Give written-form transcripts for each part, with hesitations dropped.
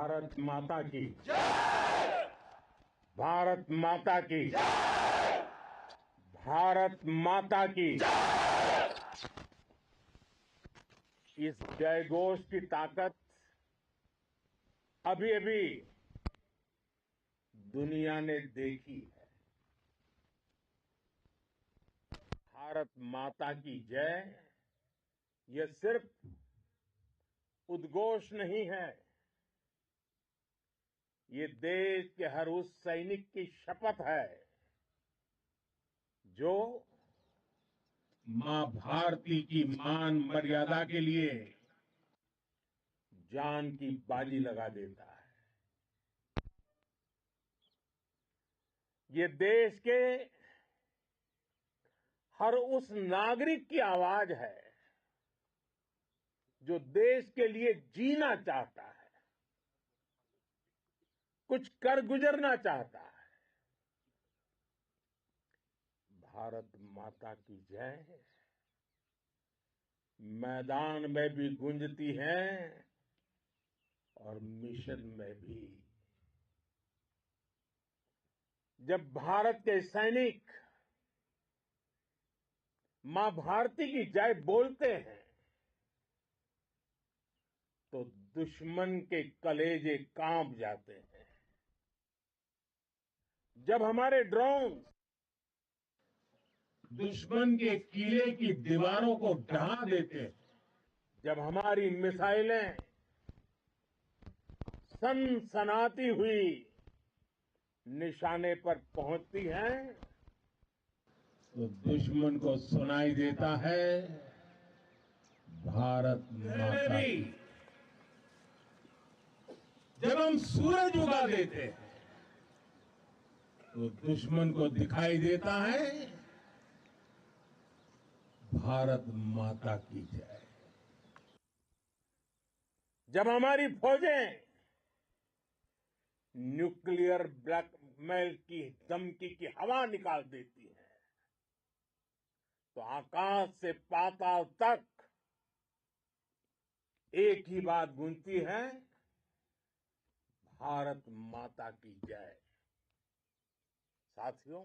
भारत माता की भारत माता की भारत माता की इस जयघोष की ताकत अभी अभी दुनिया ने देखी है। भारत माता की जय यह सिर्फ उद्घोष नहीं है, ये देश के हर उस सैनिक की शपथ है जो मां भारती की मान मर्यादा के लिए जान की बाजी लगा देता है। ये देश के हर उस नागरिक की आवाज है जो देश के लिए जीना चाहता है, कुछ कर गुजरना चाहता है। भारत माता की जय मैदान में भी गूंजती है और मिशन में भी। जब भारत के सैनिक मां भारती की जय बोलते हैं तो दुश्मन के कलेजे कांप जाते हैं। जब हमारे ड्रोन दुश्मन के किले की दीवारों को ढहा देते हैं, जब हमारी मिसाइलें सनसनाती हुई निशाने पर पहुंचती हैं तो दुश्मन को सुनाई देता है भारत माता की। जब हम सूरज उगा देते हैं तो दुश्मन को दिखाई देता है भारत माता की जय। जब हमारी फौजें न्यूक्लियर ब्लैकमेल की धमकी की हवा निकाल देती है तो आकाश से पाताल तक एक ही बात गूंजती है, भारत माता की जय। साथियों,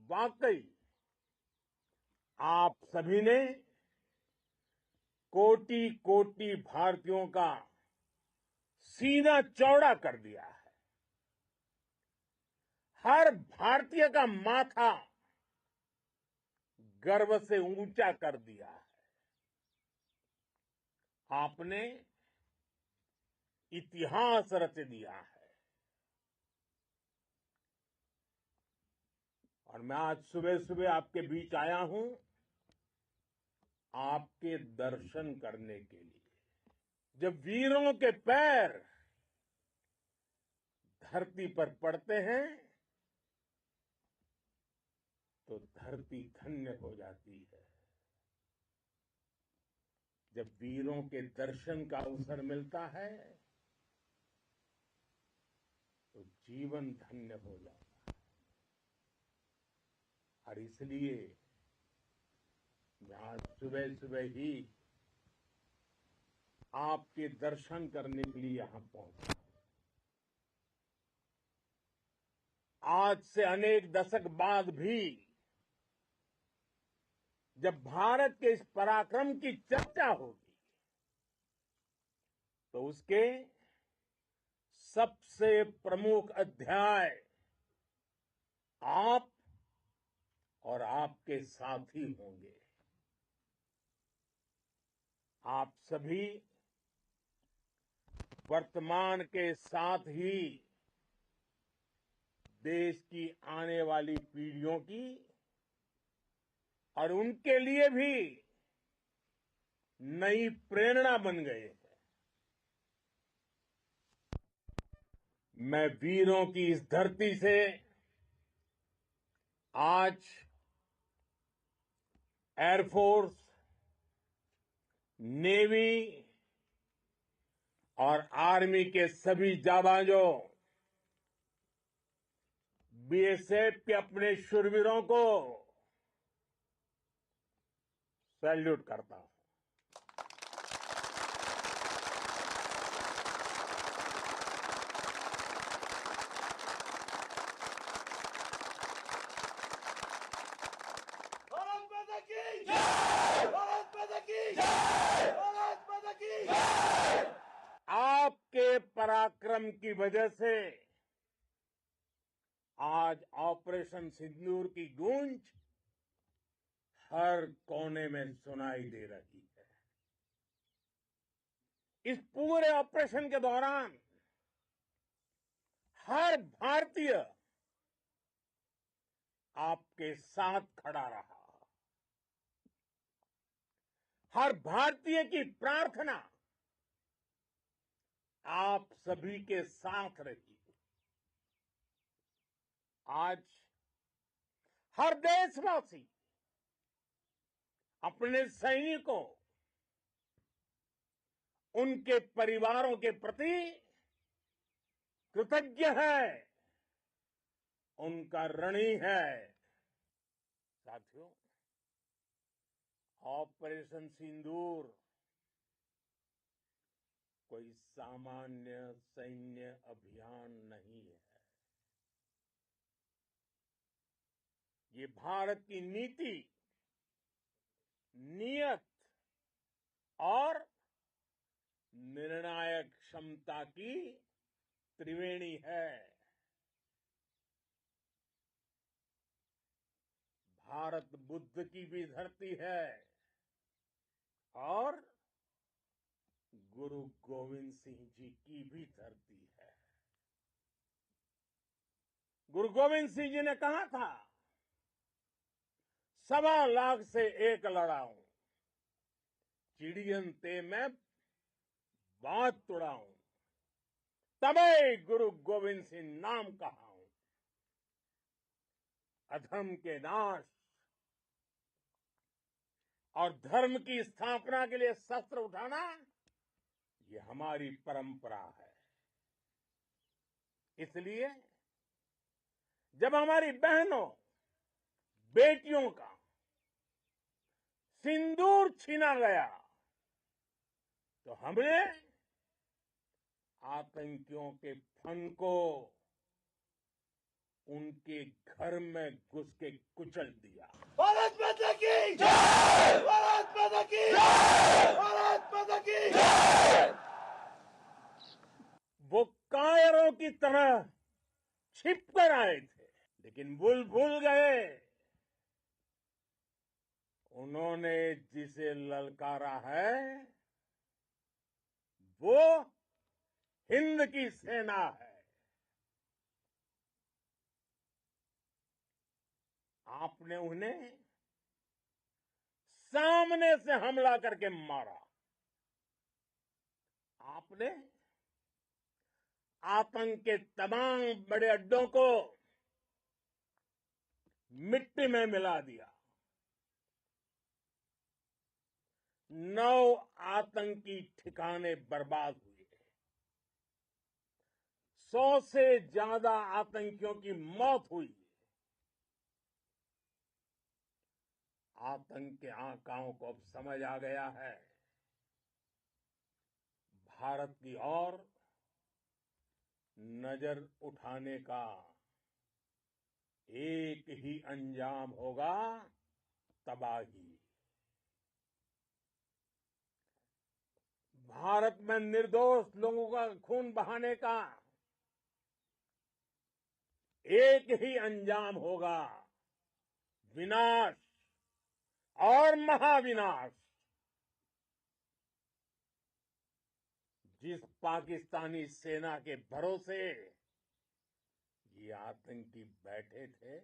वाकई आप सभी ने कोटि कोटि भारतीयों का सीना चौड़ा कर दिया है। हर भारतीय का माथा गर्व से ऊंचा कर दिया है। आपने इतिहास रच दिया है। और मैं आज सुबह सुबह आपके बीच आया हूं आपके दर्शन करने के लिए। जब वीरों के पैर धरती पर पड़ते हैं तो धरती धन्य हो जाती है। जब वीरों के दर्शन का अवसर मिलता है तो जीवन धन्य हो जाता है। और इसलिए मैं आज सुबह सुबह ही आपके दर्शन करने के लिए यहां पहुंचा। आज से अनेक दशक बाद भी जब भारत के इस पराक्रम की चर्चा होगी तो उसके सबसे प्रमुख अध्याय आप और आपके साथी होंगे। आप सभी वर्तमान के साथ ही देश की आने वाली पीढ़ियों की और उनके लिए भी नई प्रेरणा बन गए हैं। मैं वीरों की इस धरती से आज एयरफोर्स, नेवी और आर्मी के सभी जाबाजों, बीएसएफ के अपने शूरवीरों को सैल्यूट करता हूं। पराक्रम की वजह से आज ऑपरेशन सिंदूर की गूंज हर कोने में सुनाई दे रही है। इस पूरे ऑपरेशन के दौरान हर भारतीय आपके साथ खड़ा रहा। हर भारतीय की प्रार्थना आप सभी के साथ रही। आज हर देशवासी अपने सैनिकों, उनके परिवारों के प्रति कृतज्ञ है, उनका ऋणी है। साथियों, ऑपरेशन सिंदूर कोई सामान्य सैन्य अभियान नहीं है। ये भारत की नीति, नियत और निर्णायक क्षमता की त्रिवेणी है। भारत बुद्ध की भी धरती है और गुरु गोविंद सिंह जी की भी धरती है। गुरु गोविंद सिंह जी ने कहा था, 1.25 लाख से एक लड़ाऊं, चिड़ियन ते मैं बात तुड़ाऊं, तबे गुरु गोविंद सिंह नाम कहाऊं। अधर्म के नाश और धर्म की स्थापना के लिए शस्त्र उठाना, ये हमारी परंपरा है। इसलिए जब हमारी बहनों, बेटियों का सिंदूर छीना गया, तो हमने आतंकियों के फन को उनके घर में घुस के कुचल दिया। भारत माता की जय! भारत माता की जय! भारत माता की जय! वो कायरों की तरह छिप कर आए थे, लेकिन भूल गए उन्होंने जिसे ललकारा है वो हिंद की सेना है। आपने उन्हें सामने से हमला करके मारा। आपने आतंक के तमाम बड़े अड्डों को मिट्टी में मिला दिया। 9 आतंकी ठिकाने बर्बाद हुए। 100 से ज्यादा आतंकियों की मौत हुई। आतंक के आकाओं को अब समझ आ गया है, भारत की ओर नजर उठाने का एक ही अंजाम होगा, तबाही। भारत में निर्दोष लोगों का खून बहाने का एक ही अंजाम होगा, विनाश और महाविनाश। जिस पाकिस्तानी सेना के भरोसे ये आतंकी बैठे थे,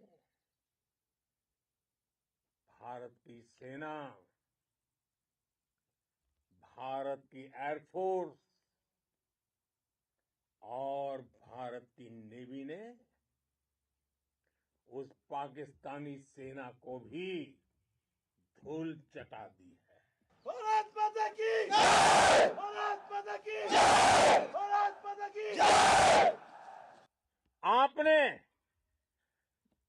भारत की सेना, भारत की एयरफोर्स और भारत की नेवी ने उस पाकिस्तानी सेना को भी धूल चटा दी है। भारत माता की जय! भारत माता की जय! भारत माता की जय! आपने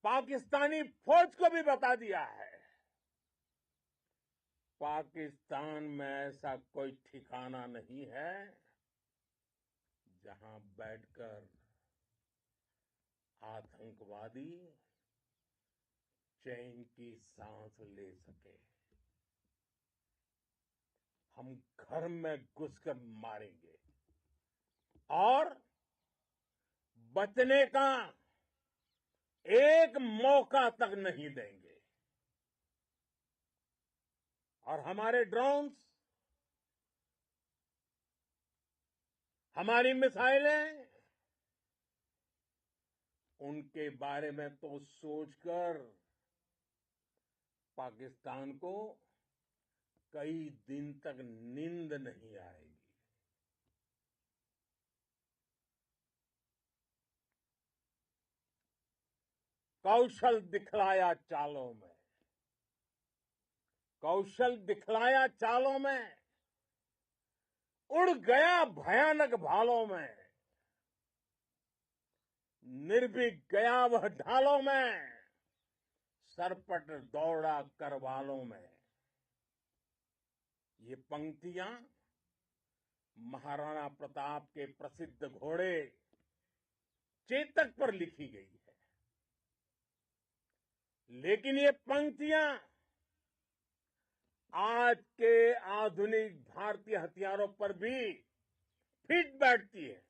पाकिस्तानी फौज को भी बता दिया है, पाकिस्तान में ऐसा कोई ठिकाना नहीं है जहां बैठकर आतंकवादी चैन की सांस ले सके। हम घर में घुसकर मारेंगे, और बचने का एक मौका तक नहीं देंगे। और हमारे ड्रोन्स, हमारी मिसाइलें, उनके बारे में तो सोचकर पाकिस्तान को कई दिन तक नींद नहीं आएगी। कौशल दिखलाया चालों में, कौशल दिखलाया चालों में, उड़ गया भयानक भालों में, निर्भीक गया वह ढालों में, सरपट दौड़ा करवालों में। ये पंक्तियां महाराणा प्रताप के प्रसिद्ध घोड़े चेतक पर लिखी गई है। लेकिन ये पंक्तियां आज के आधुनिक भारतीय हथियारों पर भी फिट बैठती है।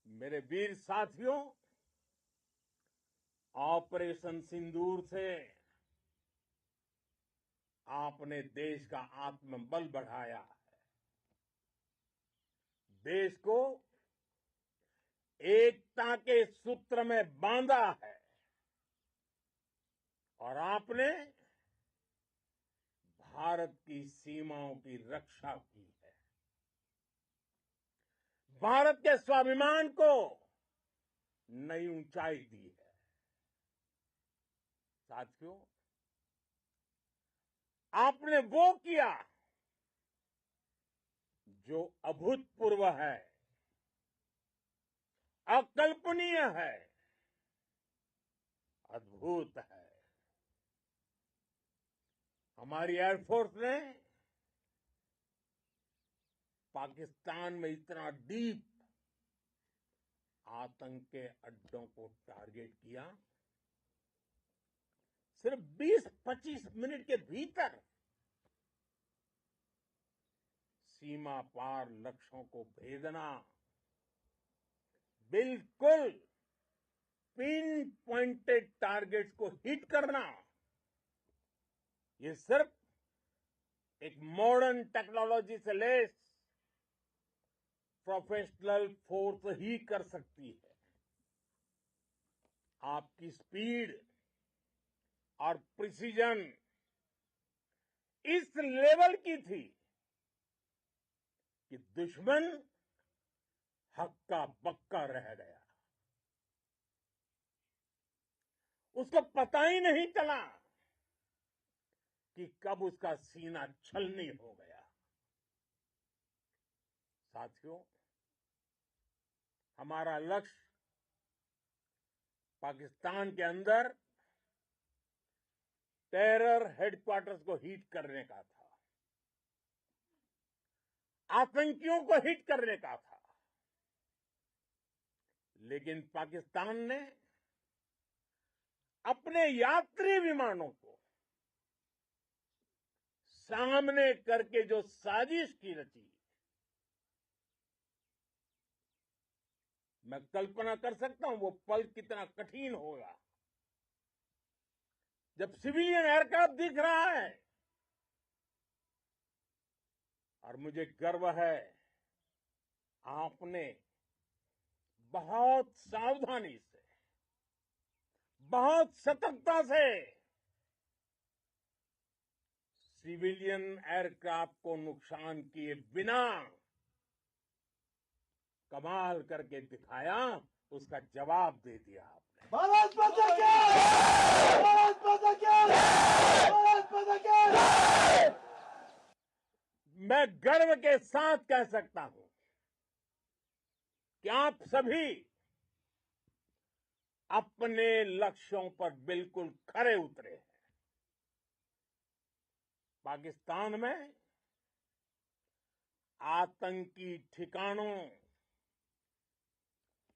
मेरे वीर साथियों, ऑपरेशन सिंदूर से आपने देश का आत्मबल बढ़ाया है, देश को एकता के सूत्र में बांधा है और आपने भारत की सीमाओं की रक्षा की है। भारत के स्वाभिमान को नई ऊंचाई दी है। साथियों, आपने वो किया जो अभूतपूर्व है, अकल्पनीय है, अद्भुत है। हमारी एयरफोर्स ने पाकिस्तान में इतना डीप आतंक के अड्डों को टारगेट किया, सिर्फ 20-25 मिनट के भीतर सीमा पार लक्ष्यों को भेदना, बिल्कुल पिन पॉइंटेड टारगेट्स को हिट करना, ये सिर्फ एक मॉडर्न टेक्नोलॉजी से लेस प्रोफेशनल फोर्स ही कर सकती है। आपकी स्पीड और प्रिसीजन इस लेवल की थी कि दुश्मन हक्का बक्का रह गया। उसको पता ही नहीं चला कि कब उसका सीना छलनी हो गया। साथियों, हमारा लक्ष्य पाकिस्तान के अंदर टेरर हेडक्वार्टर्स को हिट करने का था, आतंकियों को हिट करने का था। लेकिन पाकिस्तान ने अपने यात्री विमानों को सामने करके जो साजिश की रची, मैं कल्पना कर सकता हूं वो पल कितना कठिन होगा जब सिविलियन एयरक्राफ्ट दिख रहा है। और मुझे गर्व है, आपने बहुत सावधानी से, बहुत सतर्कता से सिविलियन एयरक्राफ्ट को नुकसान किए बिना कमाल करके दिखाया, उसका जवाब दे दिया आपने। भारत माता की! भारत माता की! भारत माता की! मैं गर्व के साथ कह सकता हूं कि आप सभी अपने लक्ष्यों पर बिल्कुल खरे उतरे हैं। पाकिस्तान में आतंकी ठिकानों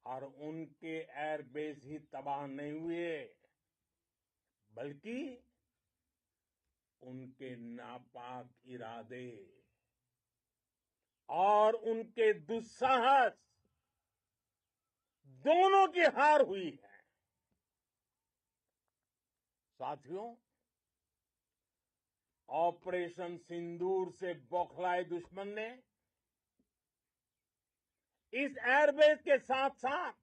और उनके एयरबेस ही तबाह नहीं हुए, बल्कि उनके नापाक इरादे, और उनके दुस्साहस दोनों की हार हुई है। साथियों, ऑपरेशन सिंदूर से बौखलाए दुश्मन ने इस एयरबेस के साथ साथ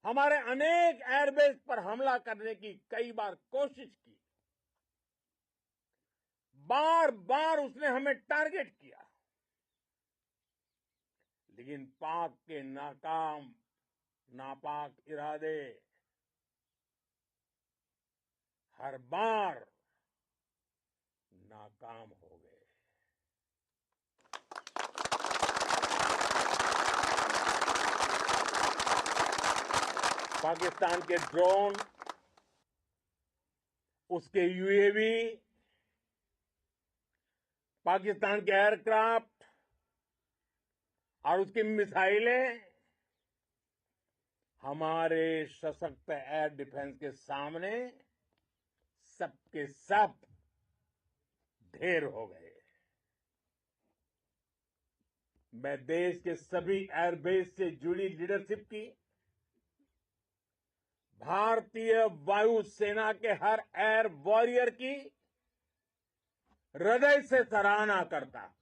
हमारे अनेक एयरबेस पर हमला करने की कई बार कोशिश की। बार बार उसने हमें टारगेट किया, लेकिन पाक के नापाक इरादे हर बार नाकाम हो गए। पाकिस्तान के ड्रोन, उसके यूएवी, पाकिस्तान के एयरक्राफ्ट और उसकी मिसाइलें हमारे सशक्त एयर डिफेंस के सामने सबके सब ढेर हो गए। मैं देश के सभी एयरबेस से जुड़ी लीडरशिप की, भारतीय वायुसेना के हर एयर वॉरियर की हृदय से सराहना करता हूं।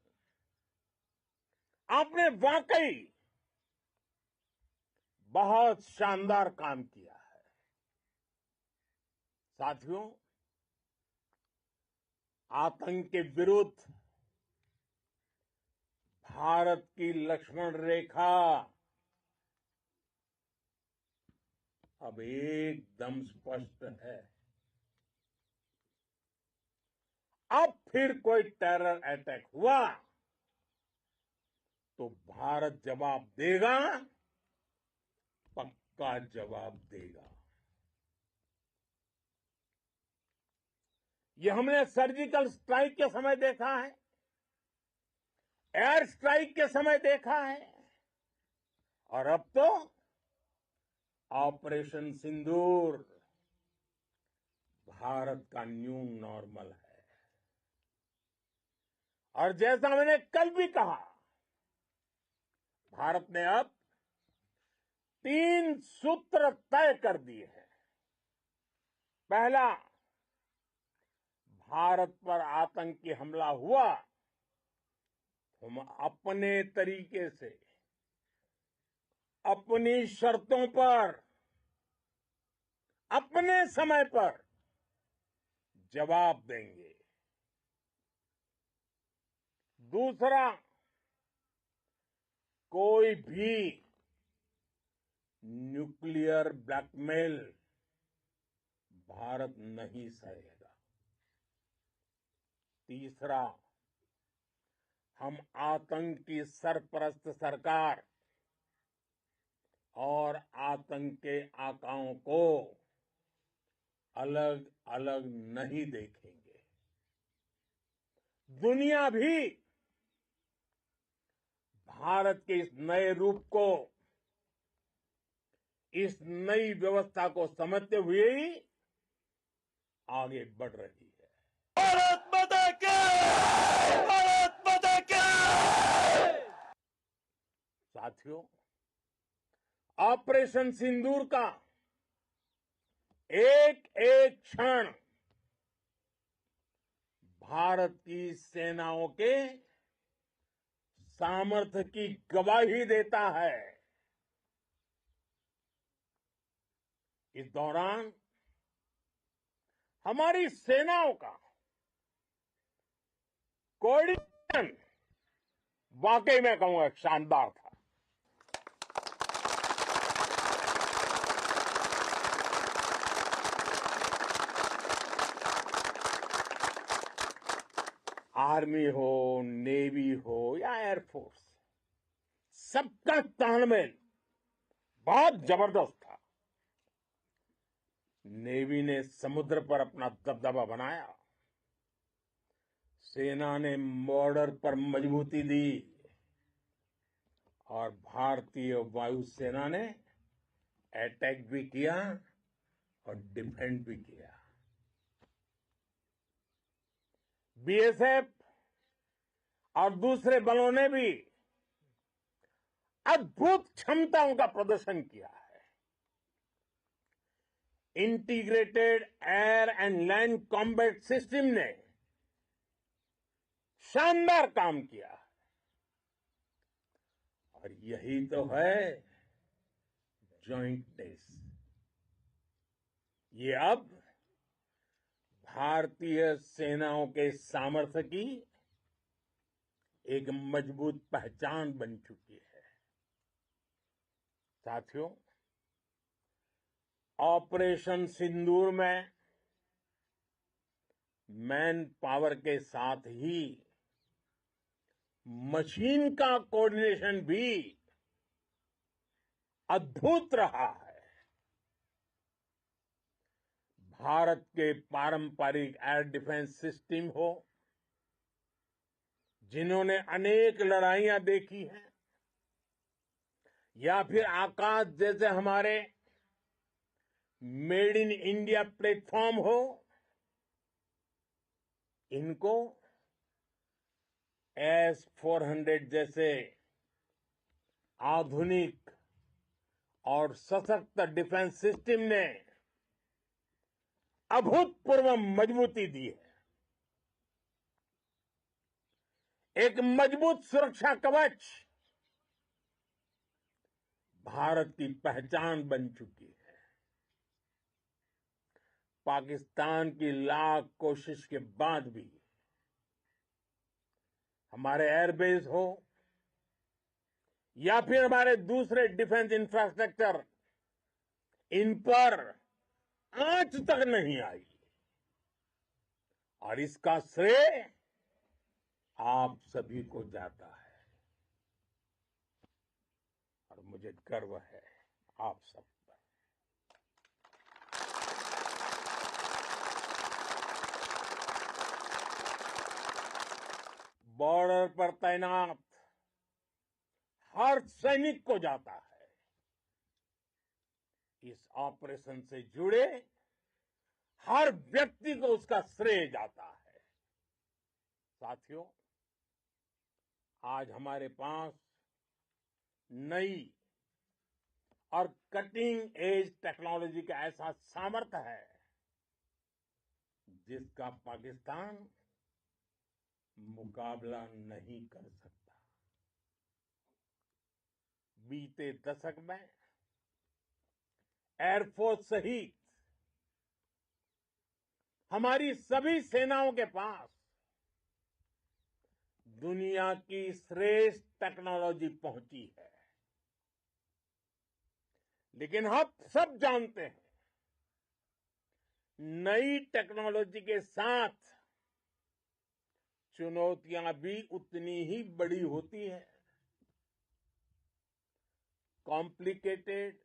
आपने वाकई बहुत शानदार काम किया है। साथियों, आतंक के विरुद्ध भारत की लक्ष्मण रेखा अब एकदम स्पष्ट है। अब फिर कोई टेरर अटैक हुआ तो भारत जवाब देगा, पक्का जवाब देगा। ये हमने सर्जिकल स्ट्राइक के समय देखा है, एयर स्ट्राइक के समय देखा है, और अब तो ऑपरेशन सिंदूर भारत का न्यू नॉर्मल है। और जैसा मैंने कल भी कहा, भारत ने अब 3 सूत्र तय कर दिए हैं। पहला, भारत पर आतंकी हमला हुआ, हम अपने तरीके से, अपनी शर्तों पर, अपने समय पर जवाब देंगे। दूसरा, कोई भी न्यूक्लियर ब्लैकमेल भारत नहीं सहेगा। तीसरा, हम आतंक की सरपरस्त सरकार और आतंक के आकाओं को अलग अलग नहीं देखेंगे। दुनिया भी भारत के इस नए रूप को, इस नई व्यवस्था को समझते हुए ही आगे बढ़ रही है। भारत माता की! भारत माता की! साथियों, ऑपरेशन सिंदूर का एक एक क्षण भारत की सेनाओं के सामर्थ्य की गवाही देता है। इस दौरान हमारी सेनाओं का कोऑर्डिनेशन वाकई में कहूंगा शानदार था। आर्मी हो, नेवी हो या एयरफोर्स, सबका तालमेल बहुत जबरदस्त था। नेवी ने समुद्र पर अपना दबदबा बनाया, सेना ने बॉर्डर पर मजबूती दी और भारतीय वायुसेना ने अटैक भी किया और डिफेंड भी किया। बीएसएफ और दूसरे बलों ने भी अद्भुत क्षमताओं का प्रदर्शन किया है। Integrated air and land combat system ने शानदार काम किया है। और यही तो है जॉइंटनेस। ये अब भारतीय सेनाओं के सामर्थ्य की एक मजबूत पहचान बन चुकी है। साथियों, ऑपरेशन सिंदूर में मैन पावर के साथ ही मशीन का कोऑर्डिनेशन भी अद्भुत रहा है। भारत के पारंपरिक एयर डिफेंस सिस्टम हो, जिन्होंने अनेक लड़ाइयां देखी हैं, या फिर आकाश जैसे हमारे मेड इन इंडिया प्लेटफॉर्म हो, इनको S-400 जैसे आधुनिक और सशक्त डिफेंस सिस्टम ने अभूतपूर्व मजबूती दी है। एक मजबूत सुरक्षा कवच भारत की पहचान बन चुकी है। पाकिस्तान की लाख कोशिश के बाद भी हमारे एयरबेस हो या फिर हमारे दूसरे डिफेंस इंफ्रास्ट्रक्चर, इन पर आंच तक नहीं आई। और इसका श्रेय आप सभी को जाता है। और मुझे गर्व है आप सब पर। बॉर्डर पर तैनात हर सैनिक को जाता है। इस ऑपरेशन से जुड़े हर व्यक्ति को उसका श्रेय जाता है। साथियों, आज हमारे पास नई और कटिंग एज टेक्नोलॉजी का ऐसा सामर्थ्य है जिसका पाकिस्तान मुकाबला नहीं कर सकता। बीते दशक में एयरफोर्स सहित हमारी सभी सेनाओं के पास दुनिया की श्रेष्ठ टेक्नोलॉजी पहुंची है। लेकिन हम सब जानते हैं, नई टेक्नोलॉजी के साथ चुनौतियां भी उतनी ही बड़ी होती है। कॉम्प्लिकेटेड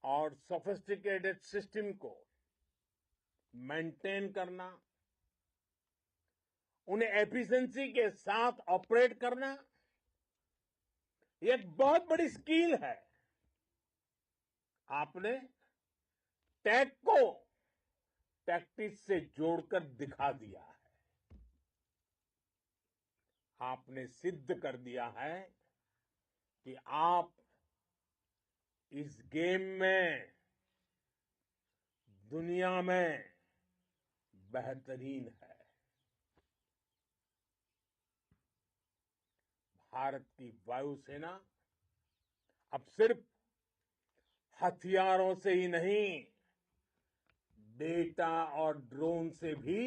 और सोफिस्टिकेटेड सिस्टम को मेंटेन करना, उन्हें एफिशिएंसी के साथ ऑपरेट करना, ये एक बहुत बड़ी स्किल है। आपने टेक को टैक्टिक्स से जोड़कर दिखा दिया है। आपने सिद्ध कर दिया है कि आप इस गेम में दुनिया में बेहतरीन है। भारत की वायुसेना अब सिर्फ हथियारों से ही नहीं, डेटा और ड्रोन से भी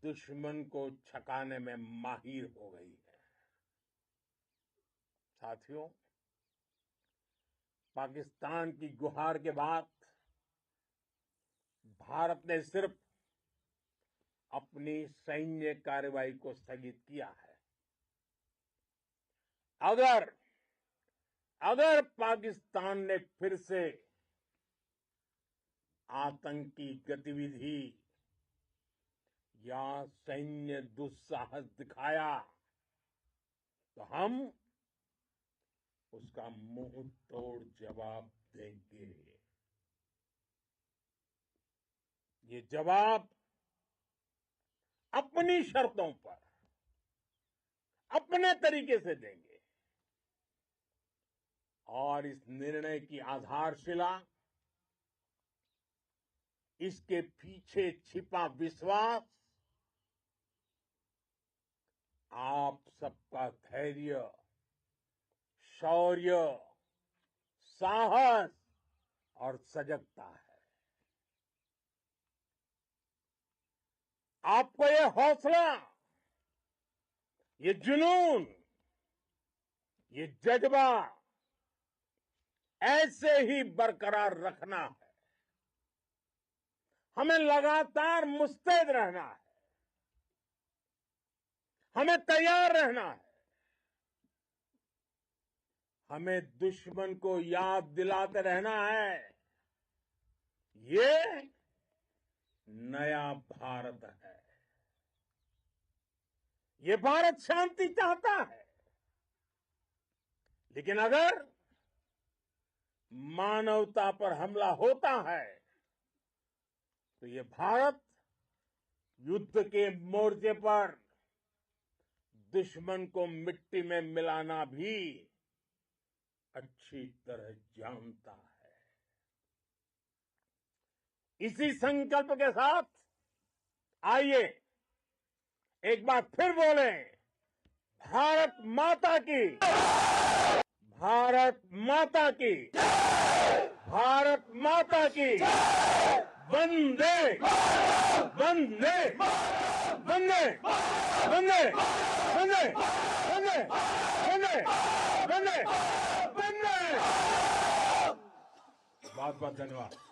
दुश्मन को छकाने में माहिर हो गई है। साथियों, पाकिस्तान की गुहार के बाद भारत ने सिर्फ अपनी सैन्य कार्रवाई को स्थगित किया है। अगर पाकिस्तान ने फिर से आतंकी गतिविधि या सैन्य दुस्साहस दिखाया तो हम उसका मुंह तोड़ जवाब देंगे। ये जवाब अपनी शर्तों पर अपने तरीके से देंगे और इस निर्णय की आधारशिला इसके पीछे छिपा विश्वास आप सबका धैर्य, शौर्य, साहस और सजगता है। आपको ये हौसला, ये जुनून, ये जज्बा ऐसे ही बरकरार रखना है। हमें लगातार मुस्तैद रहना है, हमें तैयार रहना है। हमें दुश्मन को याद दिलाते रहना है, ये नया भारत है। ये भारत शांति चाहता है, लेकिन अगर मानवता पर हमला होता है तो ये भारत युद्ध के मोर्चे पर दुश्मन को मिट्टी में मिलाना भी अच्छी तरह जानता है। इसी संकल्प के साथ आइए एक बार फिर बोलें, भारत माता की, भारत माता की, भारत माता की, वंदे वंदे वंदे वंदे वंदे वंदे वंदे वंदे वंदे। बहुत बहुत धन्यवाद।